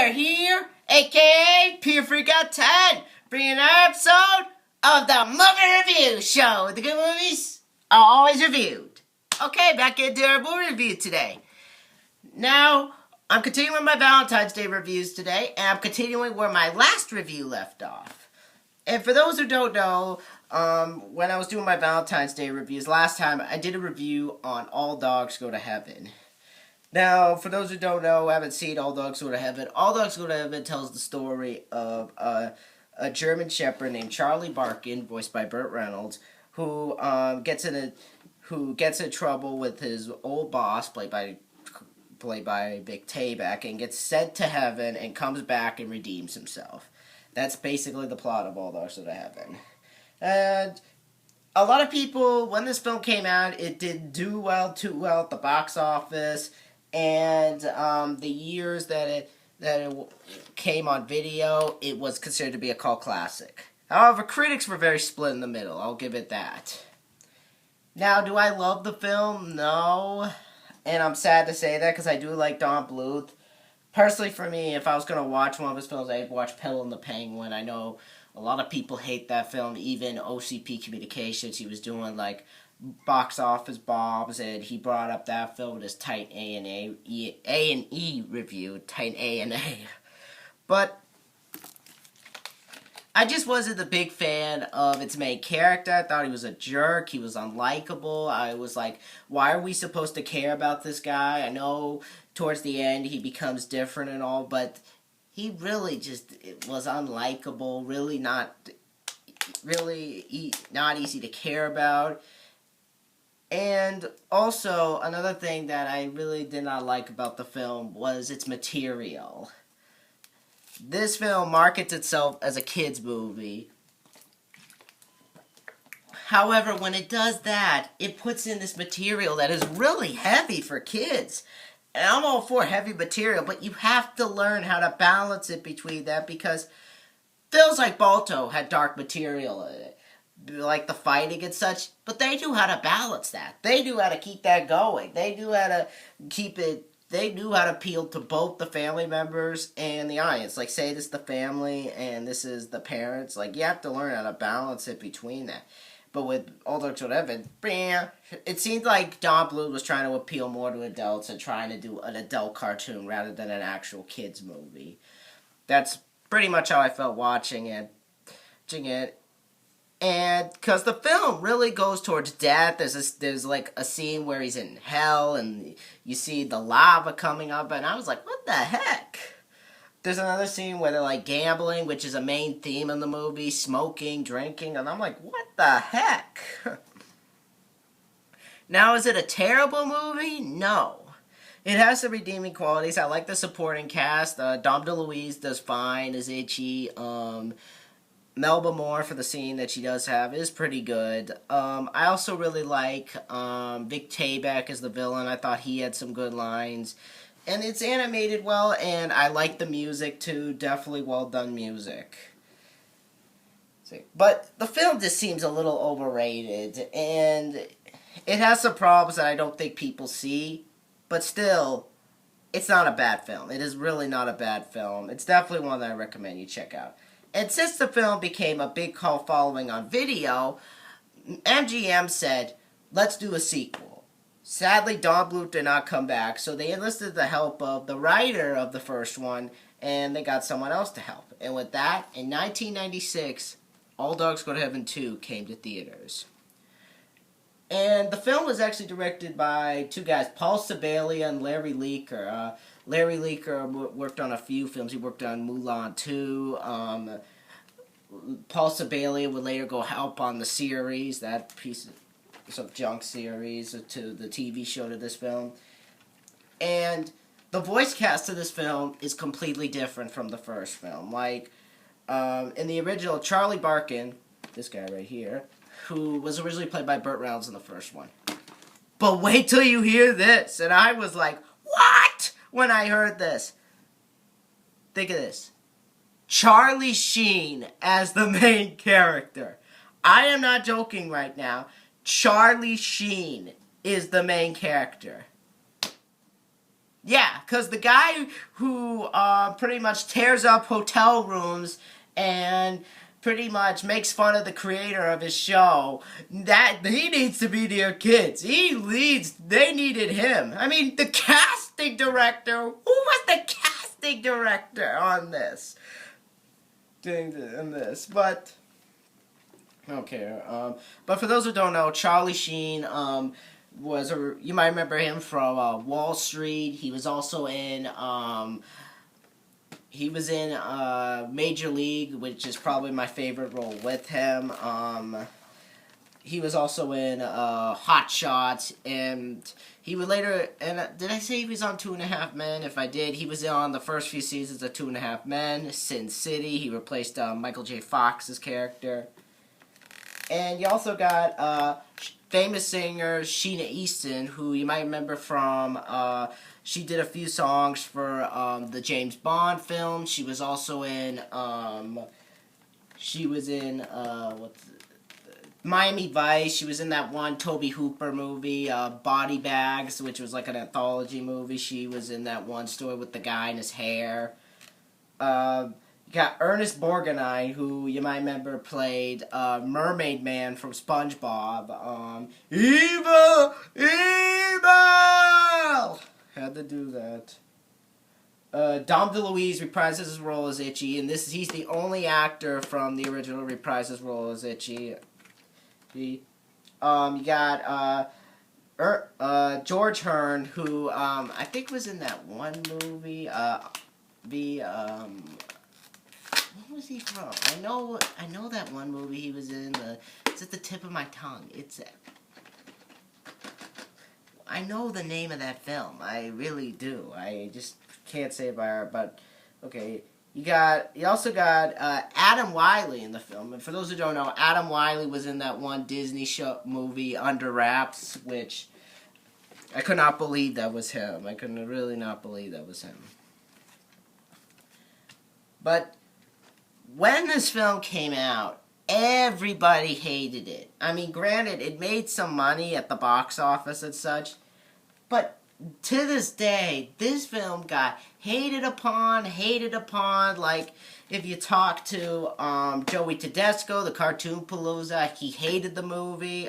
Peter here, aka Peter Freak Out 10, bringing another episode of the Movie Review Show. The good movies are always reviewed. Okay, back into our movie review today. Now, I'm continuing my Valentine's Day reviews today, and I'm continuing where my last review left off. And for those who don't know, when I was doing my Valentine's Day reviews last time, I did a review on All Dogs Go to Heaven. Now, for those who don't know, haven't seen All Dogs Go to Heaven, All Dogs Go to Heaven tells the story of a German Shepherd named Charlie Barkin, voiced by Burt Reynolds, who gets in trouble with his old boss, played by Vic Tayback, and gets sent to heaven and comes back and redeems himself. That's basically the plot of All Dogs Go to Heaven. And a lot of people, when this film came out, it didn't do too well at the box office. And the years that it came on video, it was considered to be a cult classic. However, critics were very split in the middle. I'll give it that. Now, do I love the film? No. And I'm sad to say that because I do like Don Bluth. Personally, for me, if I was going to watch one of his films, I'd watch Pillow and the Penguin. I know a lot of people hate that film. Even OCP Communications, he was doing like box office bombs, and he brought up that film with his tight A&E review, tight A&A. But I just wasn't a big fan of its main character. I thought he was a jerk. He was unlikable. I was like, why are we supposed to care about this guy? I know towards the end he becomes different and all, but he really just was unlikable. Really not easy to care about. And also, another thing that I really did not like about the film was its material. This film markets itself as a kid's movie. However, when it does that, it puts in this material that is really heavy for kids. And I'm all for heavy material, but you have to learn how to balance it between that, because films like Balto had dark material in it, like the fighting and such, but they knew how to balance that. They knew how to keep that going. They knew how to appeal to both the family members and the audience. Like, say this is the family and this is the parents. Like, you have to learn how to balance it between that. But with All Dogs Go to Heaven, it seemed like Don Bluth was trying to appeal more to adults and trying to do an adult cartoon rather than an actual kids movie. That's pretty much how I felt watching it. And because the film really goes towards death, there's like a scene where he's in hell and you see the lava coming up, and I was like, what the heck? There's another scene where they're like gambling, which is a main theme in the movie, smoking, drinking, and I'm like, what the heck? Now, is it a terrible movie? No. It has some redeeming qualities. I like the supporting cast. Dom DeLuise does fine as Itchy. Melba Moore, for the scene that she does have, is pretty good. I also really like Vic Tayback as the villain. I thought he had some good lines. And it's animated well, and I like the music too. Definitely well done music. But the film just seems a little overrated, and it has some problems that I don't think people see. But still, it's not a bad film. It is really not a bad film. It's definitely one that I recommend you check out. And since the film became a big cult following on video, MGM said, let's do a sequel. Sadly, Don Bluth did not come back, so they enlisted the help of the writer of the first one, and they got someone else to help. And with that, in 1996, All Dogs Go to Heaven 2 came to theaters. And the film was actually directed by two guys, Paul Sebalia and Larry Leaker. Larry Leaker worked on a few films. He worked on Mulan 2. Paul Sebalia would later go help on the series, that piece of junk series to the TV show to this film. And the voice cast of this film is completely different from the first film. Like, in the original, Charlie Barkin, this guy right here, who was originally played by Burt Reynolds in the first one. But wait till you hear this. And I was like, what? When I heard this. Think of this. Charlie Sheen as the main character. I am not joking right now. Charlie Sheen is the main character. Yeah, because the guy who pretty much tears up hotel rooms and pretty much makes fun of the creator of his show, that he needs to be near kids. They needed him. I mean, the casting director, who was the casting director on this? But okay, but for those who don't know, Charlie Sheen you might remember him from Wall Street. He was also in Major League, which is probably my favorite role with him. He was also in Hot Shots, and he would later. And did I say he was on Two and a Half Men? If I did, he was on the first few seasons of Two and a Half Men. Sin City, he replaced Michael J. Fox's character. And you also got famous singer Sheena Easton, who you might remember from. She did a few songs for the James Bond film. She was also in. Miami Vice. She was in that one Tobe Hooper movie, Body Bags, which was like an anthology movie. She was in that one story with the guy and his hair. You got Ernest Borgnine, who you might remember played Mermaid Man from SpongeBob. Evil! Evil! Had to do that. Dom DeLuise reprises his role as Itchy, and he's the only actor from the original reprise his role as Itchy. You got George Hearn, who I think was in that one movie. What was he from? I know that one movie he was in. It's at the tip of my tongue. I know the name of that film. I really do. I just can't say it by heart. But okay, you also got Adam Wiley in the film. And for those who don't know, Adam Wiley was in that one Disney show movie Under Wraps, which I could not believe that was him. I could really not believe that was him. But when this film came out, everybody hated it. I mean, granted, it made some money at the box office and such, but to this day, this film got hated upon, like, if you talk to Joey Tedesco, the Cartoon Palooza, he hated the movie.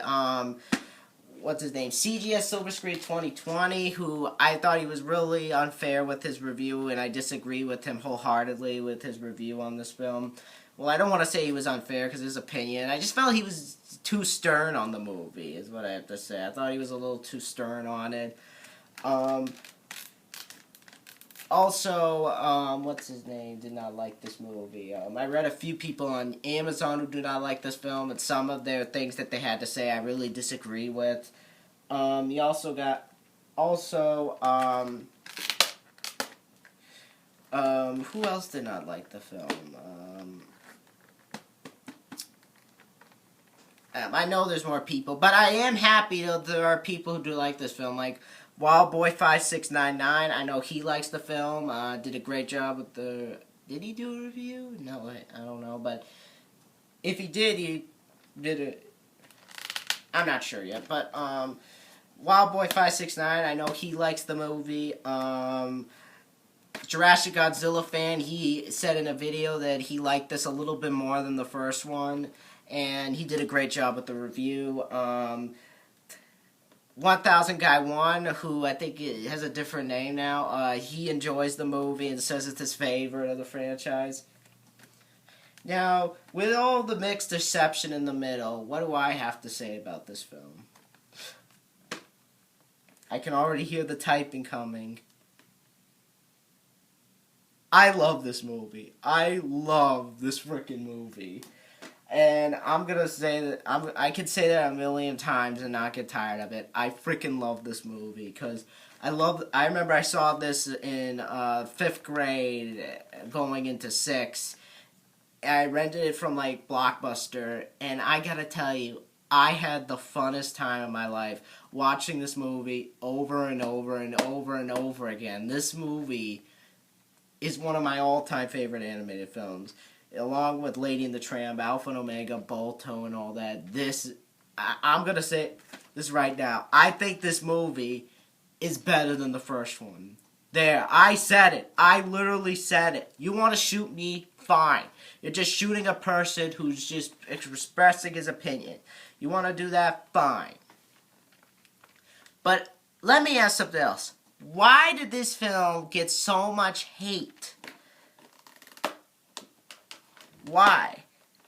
What's his name? CGS Silver Screen 2020, who I thought he was really unfair with his review, and I disagree with him wholeheartedly with his review on this film. Well, I don't want to say he was unfair because his opinion. I just felt he was too stern on the movie, is what I have to say. I thought he was a little too stern on it. Also, what's his name? Did not like this movie. I read a few people on Amazon who do not like this film, and some of their things that they had to say I really disagree with. You also got, who else did not like the film? I know there's more people, but I am happy that there are people who do like this film, like Wildboy5699. I know he likes the film. Did a great job with the. Did he do a review? No, I don't know. But if he did, he did it. I'm not sure yet. But Wildboy569. I know he likes the movie. Jurassic Godzilla fan. He said in a video that he liked this a little bit more than the first one, and he did a great job with the review. 1000 Guy 1, who I think has a different name now, he enjoys the movie and says it's his favorite of the franchise. Now, with all the mixed reception in the middle, what do I have to say about this film? I can already hear the typing coming. I love this movie. I love this freaking movie. And I'm gonna say that I could say that a million times and not get tired of it. I freaking love this movie because I remember I saw this in 5th grade, going into 6th. I rented it from like Blockbuster, and I gotta tell you, I had the funnest time of my life watching this movie over and over and over and over again. This movie is one of my all-time favorite animated films. Along with Lady and the Tramp, Alpha and Omega, Balto, and all that, I'm going to say this right now. I think this movie is better than the first one. There, I said it. I literally said it. You want to shoot me? Fine. You're just shooting a person who's just expressing his opinion. You want to do that? Fine. But let me ask something else. Why did this film get so much hate? Why?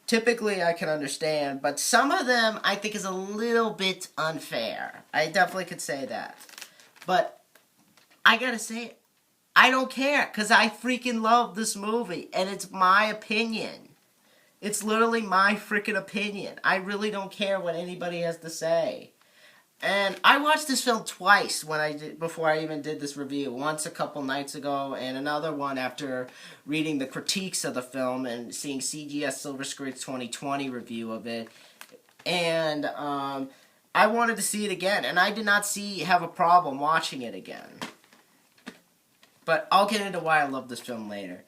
Typically, I can understand, but some of them I think is a little bit unfair. I definitely could say that. But I gotta say, I don't care, because I freaking love this movie, and it's my opinion. It's literally my freaking opinion. I really don't care what anybody has to say. And I watched this film twice before I even did this review. Once a couple nights ago, and another one after reading the critiques of the film and seeing CGS Silver Screen's 2020 review of it. And I wanted to see it again, and I did not have a problem watching it again. But I'll get into why I love this film later.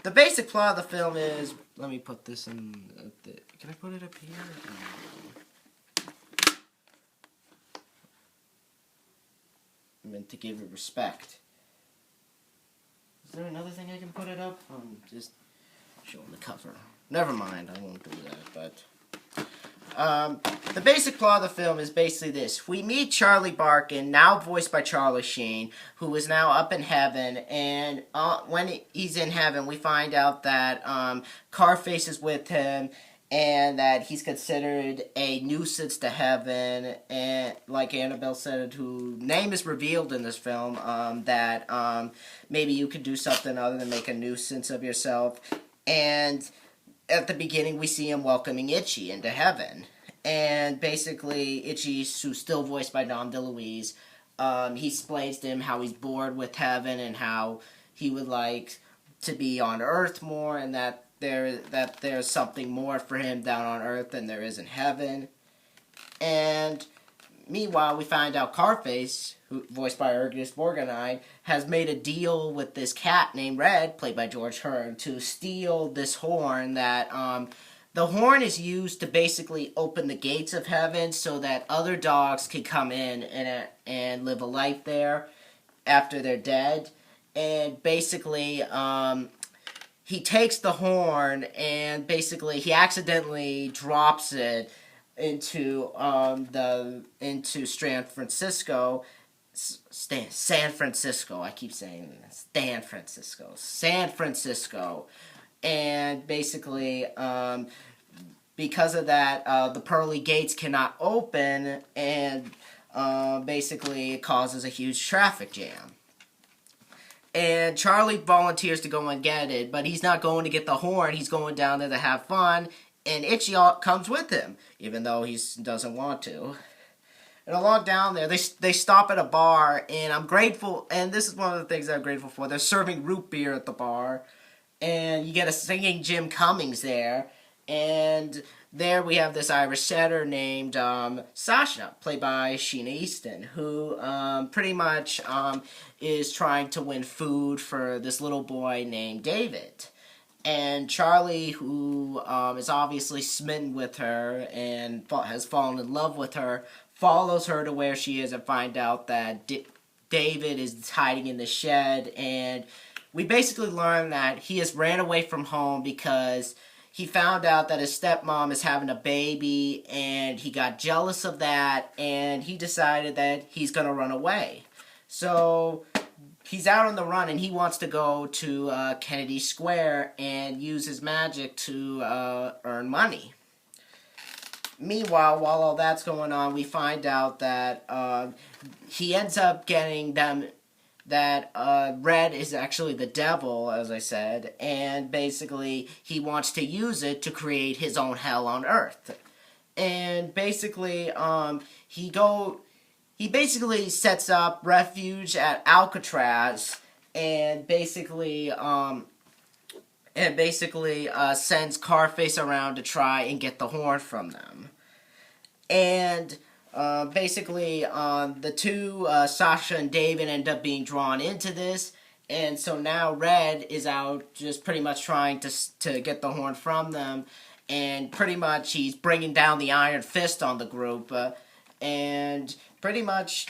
The basic plot of the film is... Let me put this in... Can I put it up here? I meant to give it respect. Is there another thing I can put it up? I'm just showing the cover. Never mind, I won't do that, but... the basic plot of the film is basically this. We meet Charlie Barkin, now voiced by Charlie Sheen, who is now up in heaven, and when he's in heaven, we find out that Carface is with him, and that he's considered a nuisance to heaven, and like Annabelle said, whose name is revealed in this film, that maybe you could do something other than make a nuisance of yourself. And at the beginning, we see him welcoming Itchy into heaven. And basically, Itchy, who's still voiced by Dom DeLuise, he explains to him how he's bored with heaven and how he would like to be on Earth more, and that there's something more for him down on Earth than there is in heaven. And meanwhile, we find out Carface, voiced by Ergus Borgnine, has made a deal with this cat named Red, played by George Hearn, to steal this horn that, the horn is used to basically open the gates of heaven so that other dogs can come in and live a life there after they're dead. And basically, he takes the horn and basically he accidentally drops it into San Francisco. I keep saying San Francisco. And basically, because of that, the pearly gates cannot open, and basically it causes a huge traffic jam. And Charlie volunteers to go and get it, but he's not going to get the horn. He's going down there to have fun, and Itchy comes with him, even though he doesn't want to. And along down there, they stop at a bar, and I'm grateful, and this is one of the things I'm grateful for. They're serving root beer at the bar, and you get a singing Jim Cummings there, and there we have this Irish setter named Sasha, played by Sheena Easton, who pretty much is trying to win food for this little boy named David. And Charlie, who is obviously smitten with her and has fallen in love with her, follows her to where she is and find out that David is hiding in the shed. And we basically learn that he has ran away from home because he found out that his stepmom is having a baby, and he got jealous of that, and he decided that he's going to run away. So he's out on the run, and he wants to go to Kennedy Square and use his magic to earn money. Meanwhile, while all that's going on, we find out that he ends up getting them, that Red is actually the devil, as I said, and basically he wants to use it to create his own hell on Earth. And basically, he basically sets up refuge at Alcatraz, and basically sends Carface around to try and get the horn from them. And basically, the two, Sasha and David, end up being drawn into this, and so now Red is out just pretty much trying to get the horn from them, and pretty much he's bringing down the iron fist on the group, and pretty much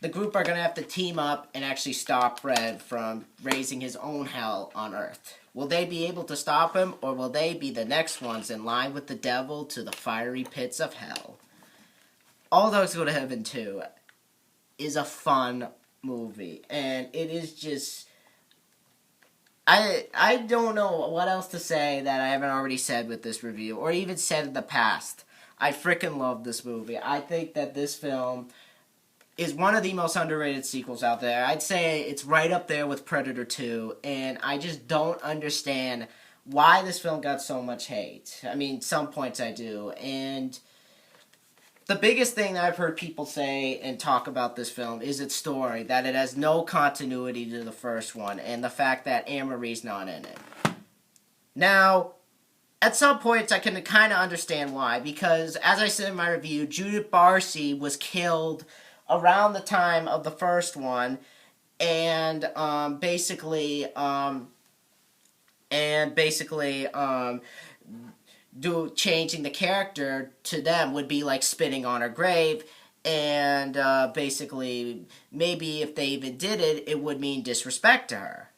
the group are going to have to team up and actually stop Fred from raising his own hell on Earth. Will they be able to stop him, or will they be the next ones in line with the devil to the fiery pits of hell? All Dogs Go to Heaven 2 is a fun movie, and it is just... I don't know what else to say that I haven't already said with this review, or even said in the past. I freaking love this movie. I think that this film is one of the most underrated sequels out there. I'd say it's right up there with Predator 2, and I just don't understand why this film got so much hate. I mean, some points I do, and the biggest thing that I've heard people say and talk about this film is its story, that it has no continuity to the first one, and the fact that Anne-Marie's not in it. Now, at some points I can kind of understand why, because, as I said in my review, Judith Barcy was killed around the time of the first one, and changing the character to them would be like spitting on her grave, and basically maybe if they even did it, it would mean disrespect to her.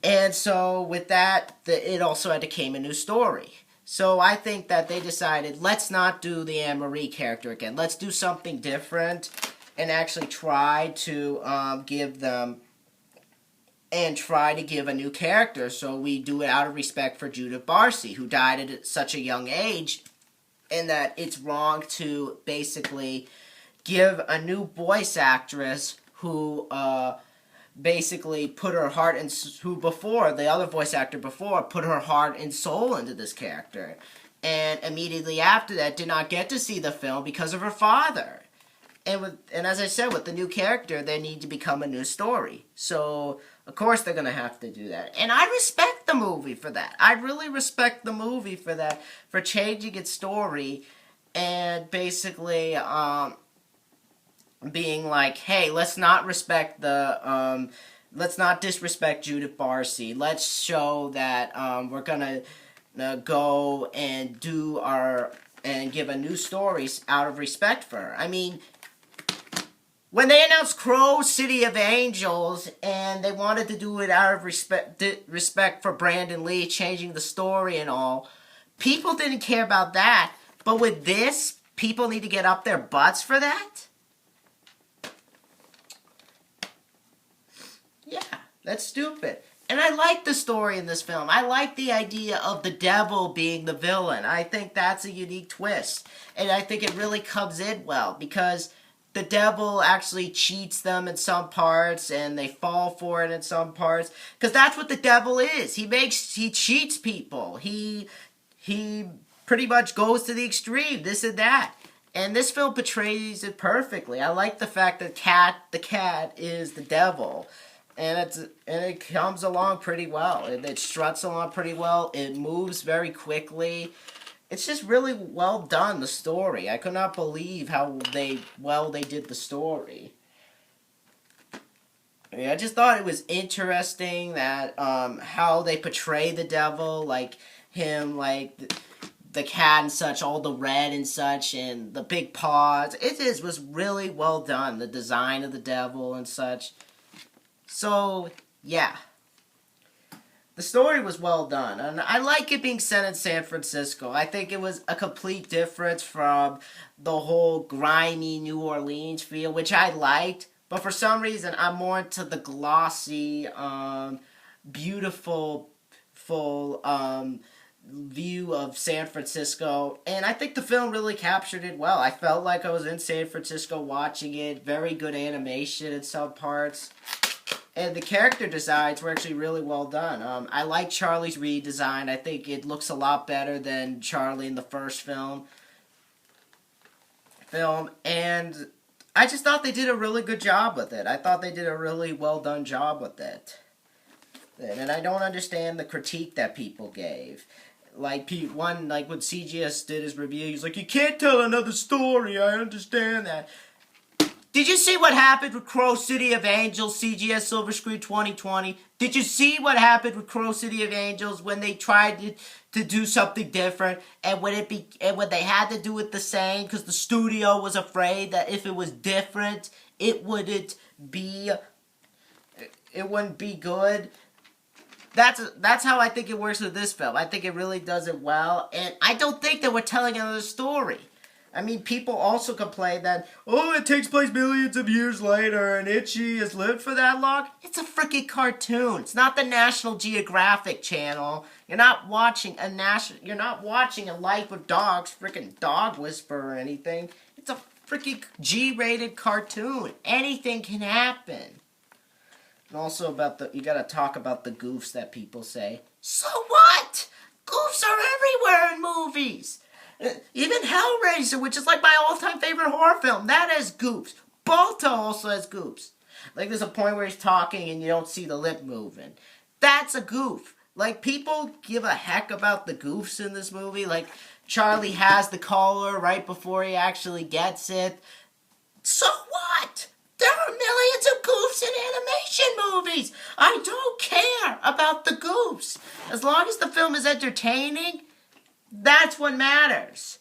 And so with that, it also had to came a new story. So I think that they decided, let's not do the Anne-Marie character again. Let's do something different and actually try to give a new character. So we do it out of respect for Judith Barcy, who died at such a young age, and that it's wrong to basically give a new voice actress who basically put her heart and the other voice actor before put her heart and soul into this character, and immediately after that did not get to see the film because of her father. And as I said, with the new character, they need to become a new story. So, of course, they're going to have to do that. And I respect the movie for that. I really respect the movie for that, for changing its story and basically being like, hey, let's not disrespect Judith Barcy. Let's show that we're going to go and give a new story out of respect for her. I mean, when they announced Crow City of Angels, and they wanted to do it out of respect for Brandon Lee, changing the story and all, people didn't care about that. But with this, people need to get up their butts for that? Yeah, that's stupid. And I like the story in this film. I like the idea of the devil being the villain. I think that's a unique twist. And I think it really comes in well, because the devil actually cheats them in some parts, and they fall for it in some parts. Because that's what the devil is. He cheats people. He pretty much goes to the extreme, this and that. And this film portrays it perfectly. I like the fact that the cat is the devil. And it comes along pretty well. It struts along pretty well. It moves very quickly. It's just really well done, the story. I could not believe how well they did the story. I mean, I just thought it was interesting that how they portray the devil, like him, like the cat and such, all the red and such, and the big paws. It was really well done, the design of the devil and such. So, yeah. The story was well done, and I like it being set in San Francisco. I think it was a complete difference from the whole grimy New Orleans feel, which I liked, but for some reason I'm more into the glossy, beautiful, full view of San Francisco, and I think the film really captured it well. I felt like I was in San Francisco watching it. Very good animation in some parts. And the character designs were actually really well done. I like Charlie's redesign. I think it looks a lot better than Charlie in the first film. And I just thought they did a really good job with it. I thought they did a really well done job with it. And I don't understand the critique that people gave. Like when CGS did his review, he's like, you can't tell another story. I understand that. Did you see what happened with Crow City of Angels, CGS Silver Screen 2020? Did you see what happened with Crow City of Angels when they tried to do something different, and when they had to do it the same because the studio was afraid that if it was different, it wouldn't be good. That's how I think it works with this film. I think it really does it well, and I don't think that we're telling another story. I mean, people also complain that, oh, it takes place millions of years later, and Itchy has lived for that long. It's a freaking cartoon. It's not the National Geographic Channel. You're not watching a Life of Dogs, freaking Dog Whisperer or anything. It's a freaking G-rated cartoon. Anything can happen. And also you gotta talk about the goofs that people say. So what? Goofs are everywhere in movies. Even Hellraiser, which is like my all-time favorite horror film, that has goofs. Balto also has goofs. Like there's a point where he's talking and you don't see the lip moving. That's a goof. Like people give a heck about the goofs in this movie. Like Charlie has the collar right before he actually gets it. So what? There are millions of goofs in animation movies. I don't care about the goofs. As long as the film is entertaining, that's what matters.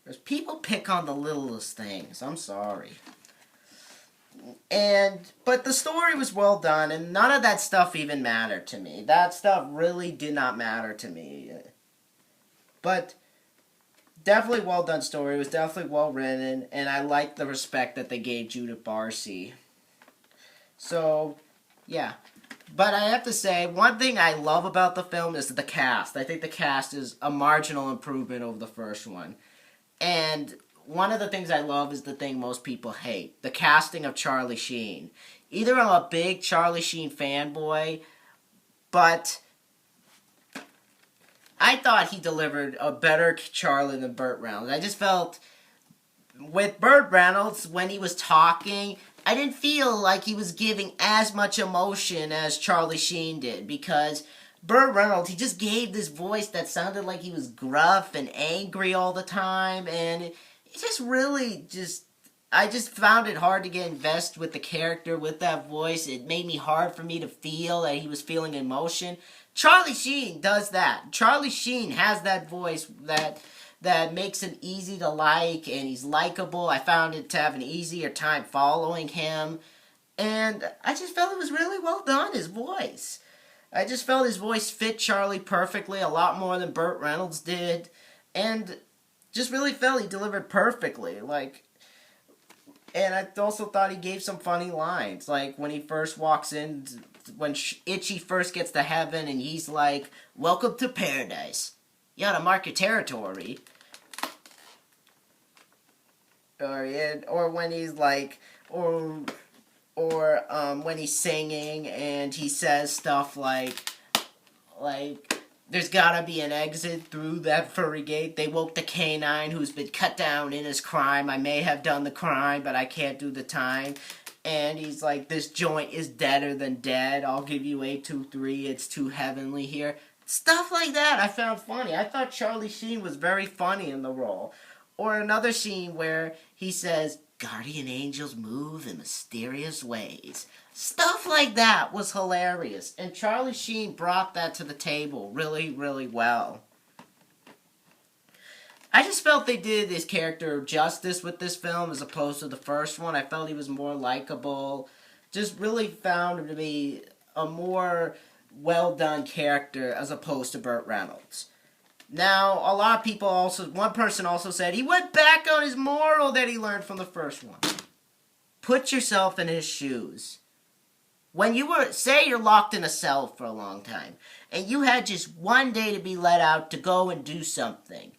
Because people pick on the littlest things. I'm sorry. But the story was well done, and none of that stuff even mattered to me. That stuff really did not matter to me. But definitely well done story. It was definitely well written, and I liked the respect that they gave Judith Barcy. So, yeah. But I have to say, one thing I love about the film is the cast. I think the cast is a marginal improvement over the first one. And one of the things I love is the thing most people hate. The casting of Charlie Sheen. Either I'm a big Charlie Sheen fanboy, but I thought he delivered a better Charlie than Burt Reynolds. I just felt, with Burt Reynolds, when he was talking, I didn't feel like he was giving as much emotion as Charlie Sheen did, because Burt Reynolds, he just gave this voice that sounded like he was gruff and angry all the time, and it just really I just found it hard to get invested with the character with that voice. It made me hard for me to feel that he was feeling emotion. Charlie Sheen does that. Charlie Sheen has that voice that makes him easy to like, and he's likable. I found it to have an easier time following him, and I just felt it was really well done, his voice. I just felt his voice fit Charlie perfectly, a lot more than Burt Reynolds did, and just really felt he delivered perfectly, and I also thought he gave some funny lines, like when he first walks in, when Itchy first gets to heaven, and he's like, "Welcome to paradise. You gotta mark your territory." Or when he's like, or when he's singing and he says stuff like, there's gotta be an exit through that furry gate. They woke the canine who's been cut down in his crime. I may have done the crime, but I can't do the time. And he's like, this joint is deader than dead. I'll give you 823. It's too heavenly here. Stuff like that I found funny. I thought Charlie Sheen was very funny in the role. Or another scene where he says, guardian angels move in mysterious ways. Stuff like that was hilarious. And Charlie Sheen brought that to the table really, really well. I just felt they did his character justice with this film as opposed to the first one. I felt he was more likable. Just really found him to be a more well-done character as opposed to Burt Reynolds. Now, a lot of people one person also said he went back on his moral that he learned from the first one. Put yourself in his shoes. When say you're locked in a cell for a long time, and you had just one day to be let out to go and do something.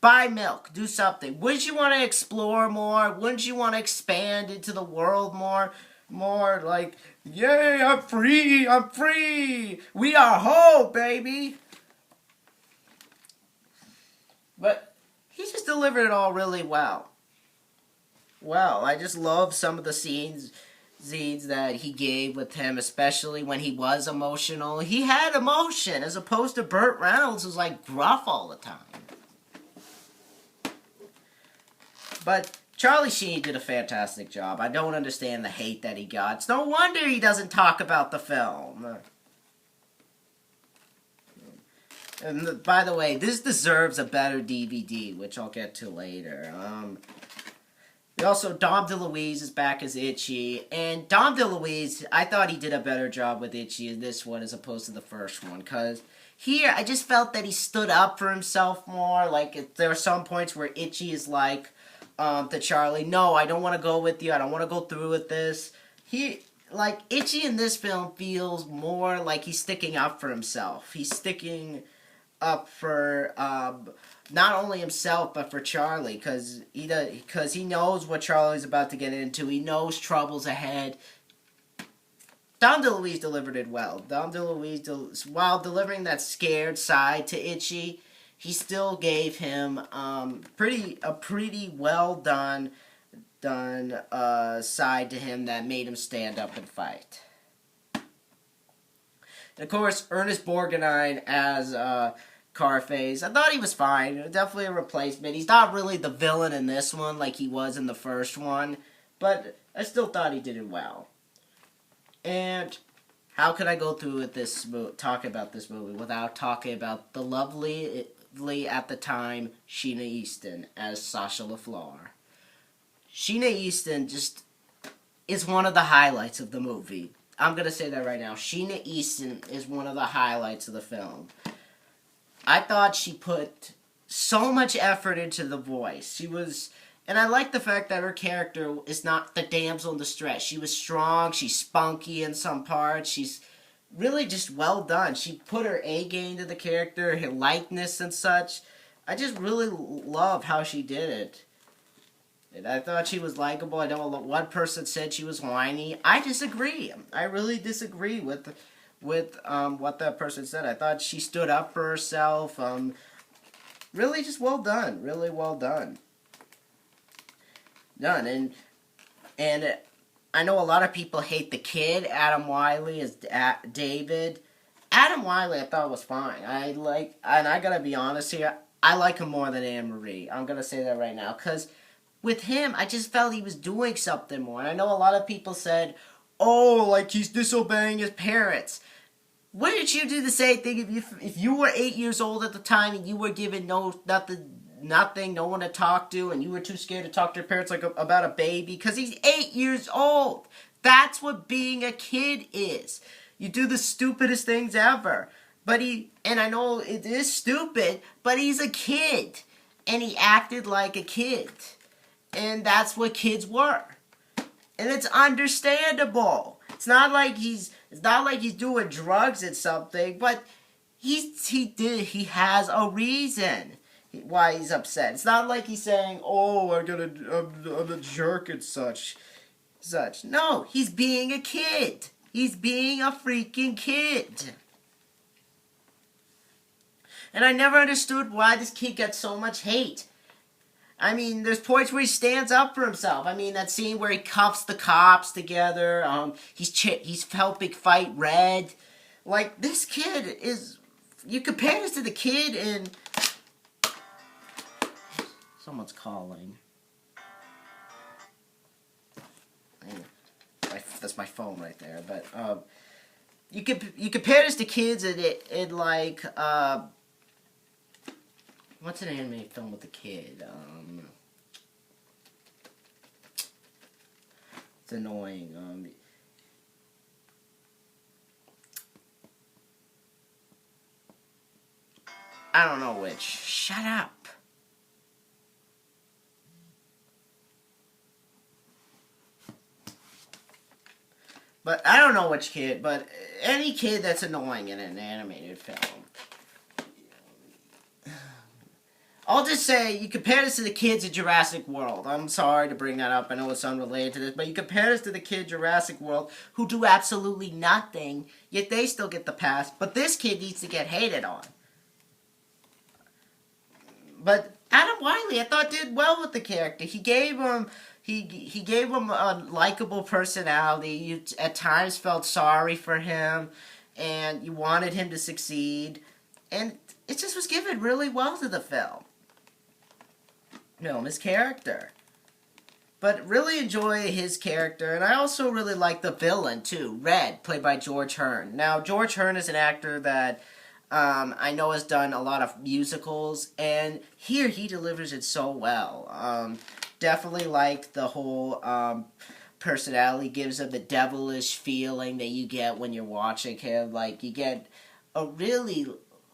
Buy milk, do something. Wouldn't you want to explore more? Wouldn't you want to expand into the world more? More like, yay, I'm free, we are whole, baby. But he just delivered it all really well. I just love some of the scenes that he gave with him, especially when he was emotional. He had emotion, as opposed to Burt Reynolds, who's like gruff all the time. But Charlie Sheen did a fantastic job. I don't understand the hate that he got. It's no wonder he doesn't talk about the film. And by the way, this deserves a better DVD, which I'll get to later. Also, Dom DeLuise is back as Itchy, and Dom DeLuise, I thought he did a better job with Itchy in this one as opposed to the first one, because here, I just felt that he stood up for himself more. Like, there are some points where Itchy is like, to Charlie, no, I don't want to go with you, I don't want to go through with this. Itchy in this film feels more like he's sticking up for himself. He's sticking up for, not only himself, but for Charlie, because he knows what Charlie's about to get into. He knows trouble's ahead. Dom DeLuise delivered it well. Dom DeLuise, while delivering that scared side to Itchy, he still gave him a pretty well done side to him that made him stand up and fight. And of course, Ernest Borgnine as Carface. I thought he was fine. Definitely a replacement. He's not really the villain in this one like he was in the first one, but I still thought he did it well. And how could I go through with this talk about this movie without talking about the lovely at the time Sheena Easton as Sasha LaFleur? Sheena Easton just is one of the highlights of the movie. I'm gonna say that right now. Sheena Easton is one of the highlights of the film. I thought she put so much effort into the voice. And I like the fact that her character is not the damsel in distress. She was strong, she's spunky in some parts, she's really just well done. She put her A game to the character, her likeness and such. I just really love how she did it. And I thought she was likable. I know one person said she was whiny. I disagree. I really disagree with what that person said. I thought she stood up for herself. Really just well done. Really well done. And I know a lot of people hate the kid, Adam Wiley, as David. Adam Wiley I thought was fine. And I gotta be honest here, I like him more than Anne Marie. I'm gonna say that right now. Because with him, I just felt he was doing something more. And I know a lot of people said, oh, like he's disobeying his parents. Wouldn't you do the same thing if you were 8 years old at the time and you were given nothing, no one to talk to, and you were too scared to talk to your parents about a baby? Because he's 8 years old. That's what being a kid is. You do the stupidest things ever. And I know it is stupid, but he's a kid. And he acted like a kid. And that's what kids were. And it's understandable. It's not like he's doing drugs or something, but he has a reason why he's upset. It's not like he's saying, oh, I'm a jerk and such. No, he's being a kid. He's being a freaking kid. And I never understood why this kid got so much hate. I mean, there's points where he stands up for himself. I mean, that scene where he cuffs the cops together. He's helping fight Red. Like, this kid is... You compare this to the kid in... Someone's calling. That's my phone right there. But, you compare this to kids in like, what's an anime film with a kid? It's annoying. I don't know which. Shut up. But I don't know which kid, but any kid that's annoying in an animated film. I'll just say, you compare this to the kids in Jurassic World. I'm sorry to bring that up, I know it's unrelated to this, but you compare this to the kid in Jurassic World who do absolutely nothing, yet they still get the pass, but this kid needs to get hated on. But Adam Wiley, I thought, did well with the character. He gave him a likable personality. You at times felt sorry for him, and you wanted him to succeed, and it just was given really well to the film. His character. But really enjoy his character, and I also really like the villain too, Red, played by George Hearn. Now, George Hearn is an actor that I know has done a lot of musicals, and here he delivers it so well. Definitely like the whole personality, gives him the devilish feeling that you get when you're watching him. Like, you get a really,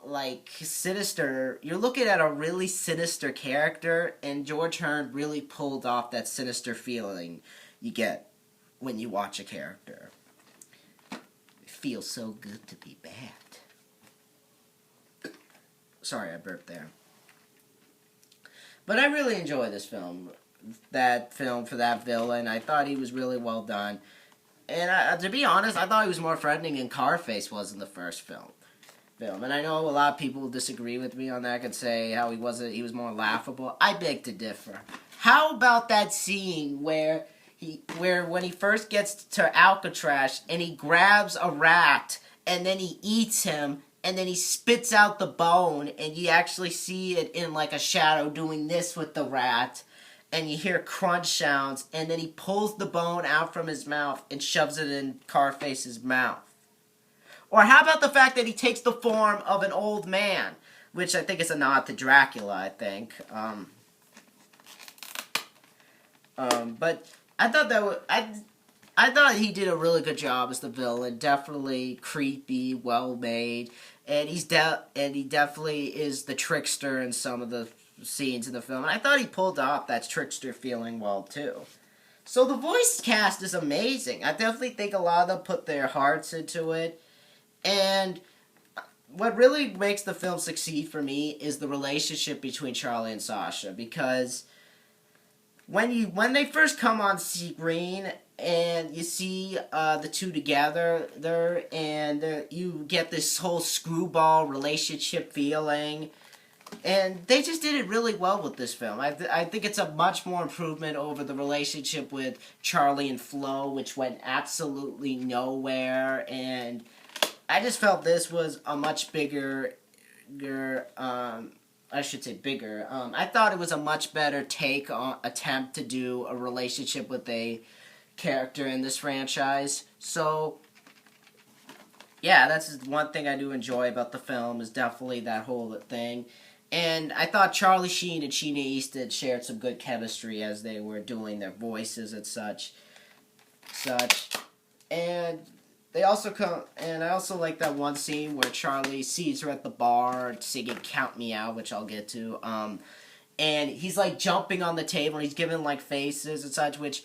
like, sinister, you're looking at a really sinister character, and George Hearn really pulled off that sinister feeling you get when you watch a character. It feels so good to be bad. Sorry, I burped there. But I really enjoy this film. That film for that villain. I thought he was really well done. And to be honest, I thought he was more threatening than Carface was in the first film. And I know a lot of people disagree with me on that, could say how he was more laughable. I beg to differ. How about that scene where when he first gets to Alcatraz and he grabs a rat and then he eats him and then he spits out the bone and you actually see it in like a shadow doing this with the rat and you hear crunch sounds and then he pulls the bone out from his mouth and shoves it in Carface's mouth. Or how about the fact that he takes the form of an old man, which I think is a nod to Dracula, I think. But I thought I thought he did a really good job as the villain. Definitely creepy, well made, and he definitely is the trickster in some of the scenes in the film. And I thought he pulled off that trickster feeling well too. So the voice cast is amazing. I definitely think a lot of them put their hearts into it. And what really makes the film succeed for me is the relationship between Charlie and Sasha, because when they first come on screen and you see the two together there, and you get this whole screwball relationship feeling, and they just did it really well with this film. I think it's a much more improvement over the relationship with Charlie and Flo, which went absolutely nowhere, and I just felt this was a much bigger, I should say bigger. I thought it was a much better attempt to do a relationship with a character in this franchise. So, yeah, that's one thing I do enjoy about the film, is definitely that whole thing. And I thought Charlie Sheen and Sheena Easton shared some good chemistry as they were doing their voices and such. And they also and I also like that one scene where Charlie sees her at the bar singing "Count Me Out," which I'll get to. And he's like jumping on the table and he's giving like faces and such, which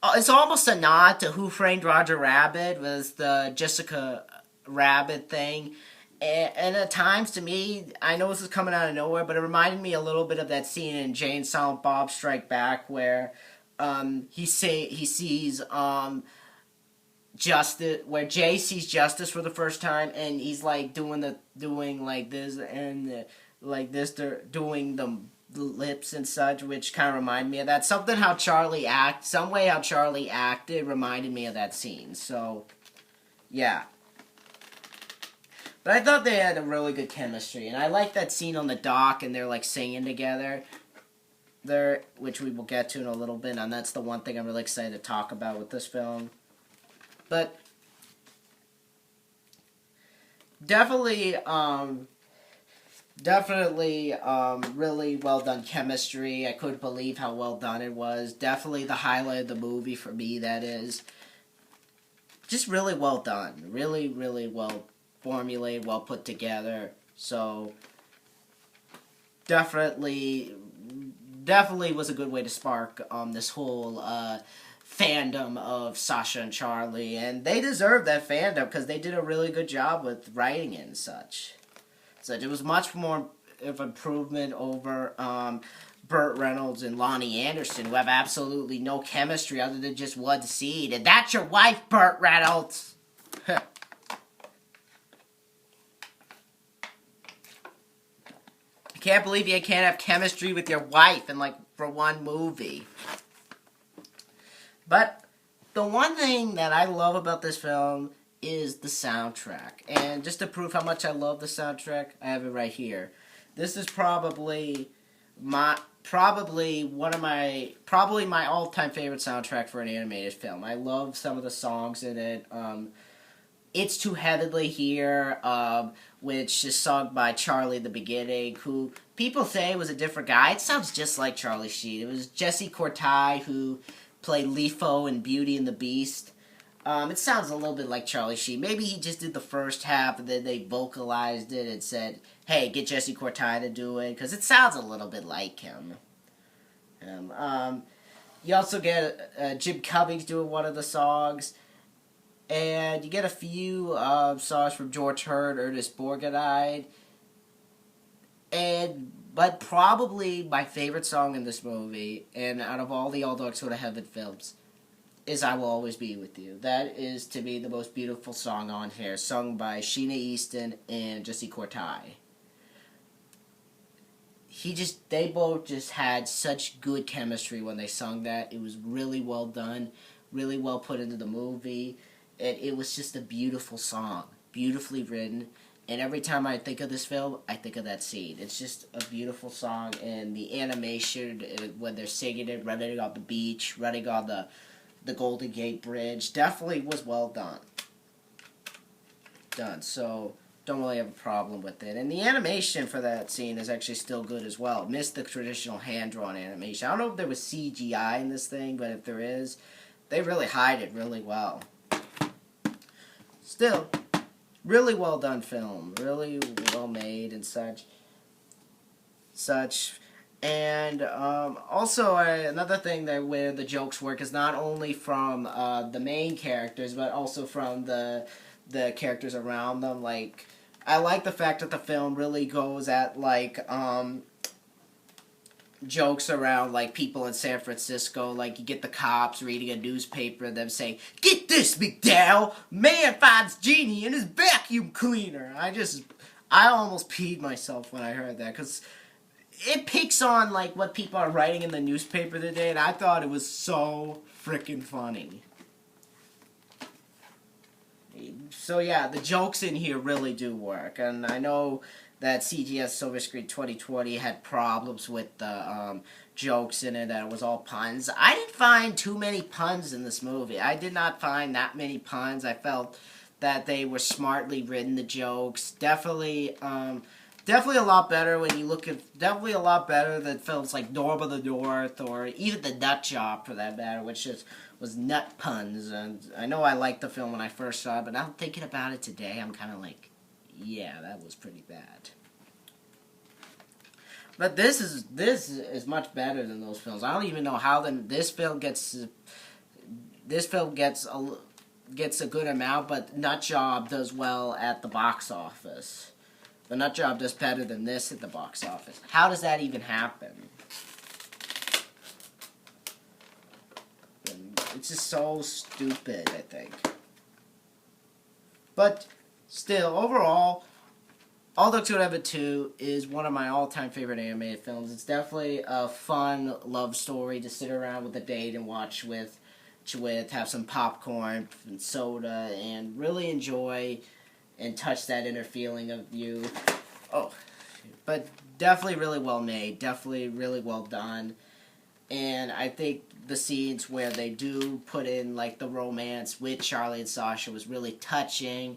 it's almost a nod to Who Framed Roger Rabbit, was the Jessica Rabbit thing. And at times, to me, I know this is coming out of nowhere, but it reminded me a little bit of that scene in Jay and Silent Bob Strike Back where he sees Justice, where Jay sees Justice for the first time, and he's like doing like this and like this, doing the lips and such, which kind of reminded me of that. Some way how Charlie acted reminded me of that scene. So, yeah. But I thought they had a really good chemistry, and I like that scene on the dock, and they're like singing together. Which we will get to in a little bit, and that's the one thing I'm really excited to talk about with this film. But definitely really well done chemistry. I couldn't believe how well done it was. Definitely the highlight of the movie for me, that is. Just really well done. Really, really well formulated, well put together. So definitely was a good way to spark this whole fandom of Sasha and Charlie, and they deserve that fandom because they did a really good job with writing it and such. So it was much more of improvement over Burt Reynolds and Lonnie Anderson, who have absolutely no chemistry other than just one scene. And that's your wife, Burt Reynolds! I can't believe you can't have chemistry with your wife for one movie. But the one thing that I love about this film is the soundtrack. And just to prove how much I love the soundtrack, I have it right here. This is probably my all-time favorite soundtrack for an animated film. I love some of the songs in it. It's Too Heavenly here, which is sung by Charlie in the beginning, who people say was a different guy. It sounds just like Charlie Sheen. It was Jesse Cortai who played Lefo in Beauty and the Beast. It sounds a little bit like Charlie Sheen. Maybe he just did the first half and then they vocalized it and said, hey, get Jesse Cortai to do it, because it sounds a little bit like him. You also get Jim Cummings doing one of the songs. And you get a few songs from George Hurd, Ernest Borgnine. But probably my favorite song in this movie, and out of all the All Dogs Go to Heaven films, is I Will Always Be With You. That is, to me, the most beautiful song on here, sung by Sheena Easton and Jesse Cortai. They both just had such good chemistry when they sung that. It was really well done, really well put into the movie. And it was just a beautiful song, beautifully written. And every time I think of this film, I think of that scene. It's just a beautiful song, and the animation when they're singing it, running on the beach, running on the Golden Gate Bridge, definitely was well done. So don't really have a problem with it. And the animation for that scene is actually still good as well. Missed the traditional hand-drawn animation. I don't know if there was CGI in this thing, but if there is, they really hide it really well. Still, really well done film, really well made and such. And also another thing that where the jokes work is not only from the main characters, but also from the characters around them. Like, I like the fact that the film really goes at like jokes around like people in San Francisco. Like, you get the cops reading a newspaper and them saying, "Get this, McDowell! Man finds genie in his vacuum cleaner." I almost peed myself when I heard that, because it picks on like what people are writing in the newspaper today, and I thought it was so freaking funny. So yeah, the jokes in here really do work, and I know that CGS Silver Screen 2020 had problems with the jokes in it, that it was all puns. I didn't find too many puns in this movie. I did not find that many puns. I felt that they were smartly written, the jokes. Definitely a lot better when you look at, definitely a lot better than films like Norm of the North, or even The Nut Job for that matter, which was nut puns. And I know I liked the film when I first saw it, but now thinking about it today, I'm kind of like, yeah, that was pretty bad. But this is much better than those films. I don't even know how this film gets a good amount, but Nut Job does well at the box office. The Nut Job does better than this at the box office. How does that even happen? It's just so stupid, I think. But still, overall, All Dogs Go to Heaven 2 is one of my all-time favorite animated films. It's definitely a fun love story to sit around with a date and watch with, have some popcorn and soda, and really enjoy and touch that inner feeling of you. Oh, but definitely really well made, definitely really well done. And I think the scenes where they do put in like the romance with Charlie and Sasha was really touching.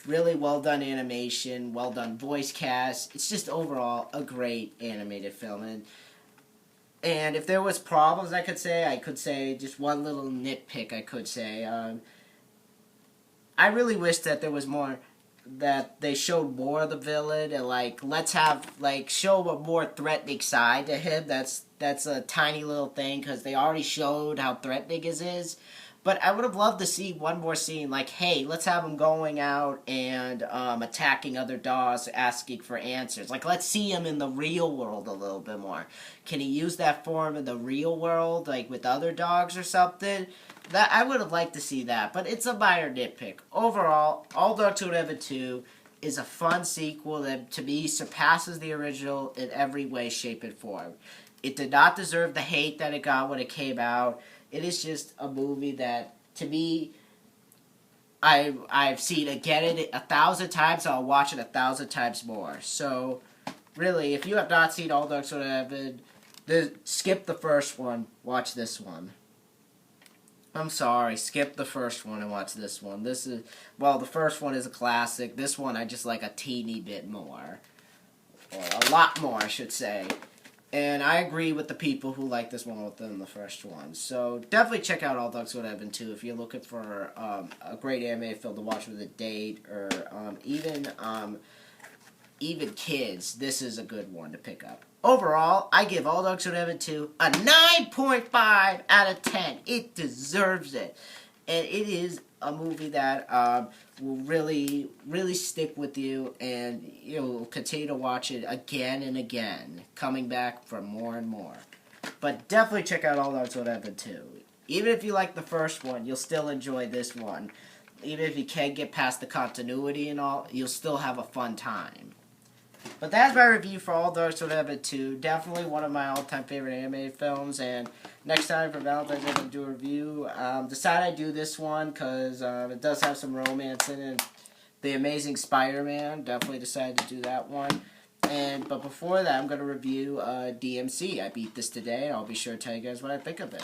Really well done animation, well done voice cast. It's just overall a great animated film. And if there was problems I could say just one little nitpick I could say. I really wish that there was more, that they showed more of the villain, and like show a more threatening side to him. That's a tiny little thing, because they already showed how threatening his is. But I would have loved to see one more scene, like, hey, let's have him going out and attacking other dogs, asking for answers. Like, let's see him in the real world a little bit more. Can he use that form in the real world, like with other dogs or something? That I would have liked to see that, but it's a minor nitpick. Overall, All Dogs Go to Heaven 2 is a fun sequel that, to me, surpasses the original in every way, shape, and form. It did not deserve the hate that it got when it came out. It is just a movie that, to me, I've seen again 1,000 times. I'll watch it 1,000 times more. So, really, if you have not seen All Dogs Go to Heaven, skip the first one. Watch this one. I'm sorry, skip the first one and watch this one. The first one is a classic. This one I just like a teeny bit more. Or a lot more, I should say. And I agree with the people who like this one more than the first one. So definitely check out All Dogs Go to Heaven 2 if you're looking for a great anime film to watch with a date, or even kids. This is a good one to pick up. Overall, I give All Dogs Go to Heaven 2 a 9.5 out of 10. It deserves it. And it is a movie that will really, really stick with you, and you'll continue to watch it again and again, coming back for more and more. But definitely check out All Dogs Go to Heaven 2. Even if you like the first one, you'll still enjoy this one. Even if you can't get past the continuity and all, you'll still have a fun time. But that's my review for All Dogs Go to Heaven 2. Definitely one of my all-time favorite anime films. And next time for Valentine's Day, I'm going to do a review. Decided I do this one because it does have some romance in it. The Amazing Spider-Man. Definitely decided to do that one. But before that, I'm going to review DMC. I beat this today, and I'll be sure to tell you guys what I think of it.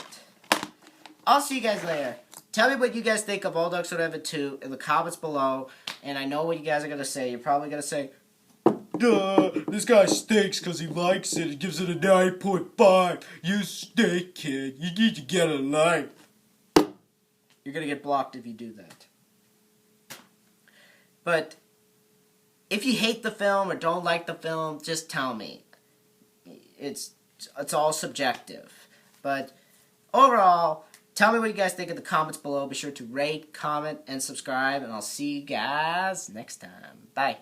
I'll see you guys later. Tell me what you guys think of All Dogs Go to Heaven 2 in the comments below. And I know what you guys are going to say. You're probably going to say, duh, this guy stinks because he likes it. He gives it a 9.5. You stink, kid. You need to get a life. You're going to get blocked if you do that. But if you hate the film or don't like the film, just tell me. It's all subjective. But overall, tell me what you guys think in the comments below. Be sure to rate, comment, and subscribe. And I'll see you guys next time. Bye.